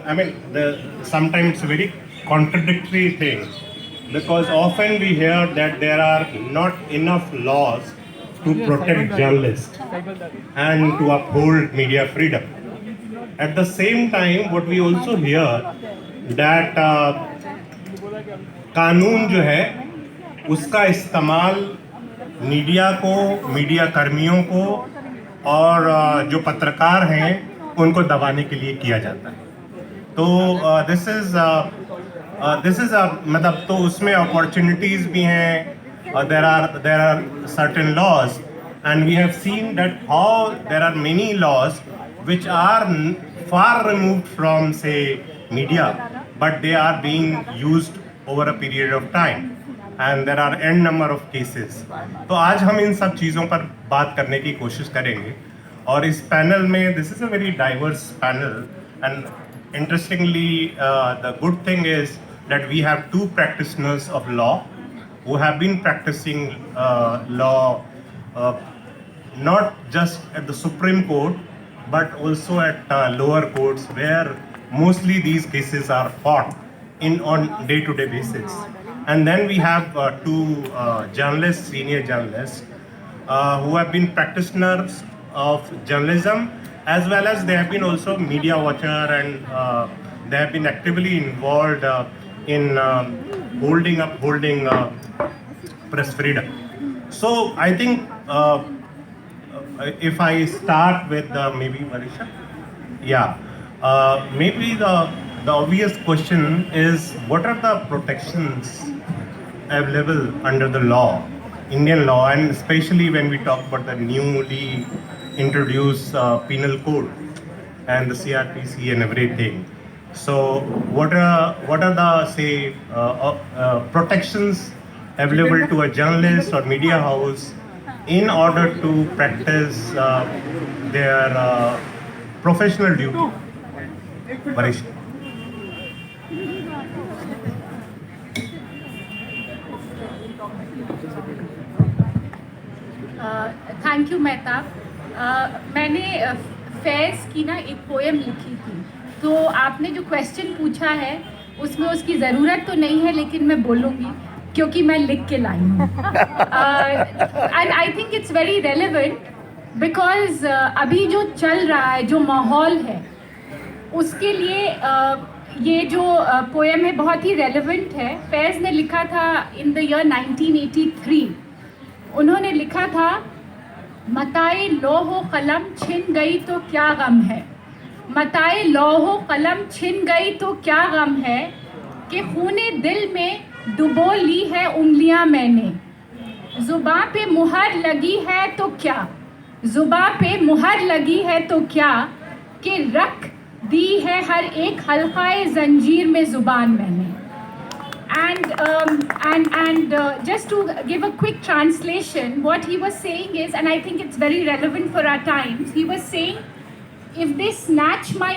I mean, sometimes very contradictory thing, because often we hear that there are not enough laws to protect journalists and to uphold media freedom. At the same time, what we also hear that कानून जो है उसका इस्तेमाल media को, media कर्मियों को और जो पत्रकार हैं उनको दबाने के लिए किया जाता है. तो दिस इज मतलब तो उसमें अपॉर्चुनिटीज भी हैं. There are certain laws and we have seen that how there are many laws which are far removed from, say, media, but they are being used over a period of time, and there are n number of cases. तो आज हम इन सब चीज़ों पर बात करने की कोशिश करेंगे. और इस पैनल में, this is a very diverse panel, and interestingly, the good thing is that we have two practitioners of law who have been practicing law not just at the Supreme Court but also at lower courts, where mostly these cases are fought on day-to-day basis. And then we have two journalists, senior journalists, who have been practitioners of journalism, as well as they have been also media watcher, and they have been actively involved in upholding press freedom. So I think if I start with maybe Marisha, maybe the obvious question is, what are the protections available under the law, Indian law, and especially when we talk about the newly introduced penal code and the CRPC and everything. So what are the, say, protections available to a journalist or media house in order to practice their professional duty? Varish. Thank you Mehtab. मैंने फैज़ की ना एक poem लिखी थी, तो आपने जो question पूछा है उसमें उसकी ज़रूरत तो नहीं है, लेकिन मैं बोलूँगी क्योंकि मैं लिख के लाई हूँ. And I think it's very relevant because अभी जो चल रहा है, जो माहौल है, उसके लिए ये जो पोएम है बहुत ही रेलेवेंट है. फैज़ ने लिखा था इन द ईयर 1983. उन्होंने लिखा था, मताए लौहो कलम छिन गई तो क्या गम है, मताए लौहो कलम छिन गई तो क्या गम है, कि खूने दिल में डुबो ली है उंगलियां मैंने, जुबां पे मुहर लगी है तो क्या, जुबां पे मुहर लगी है तो क्या, कि रख दी है हर एक हल्काए जंजीर में जुबान मैंने. And just to give a quick translation, what he was saying is, and I think it's very relevant for our times, he was saying, if they snatch my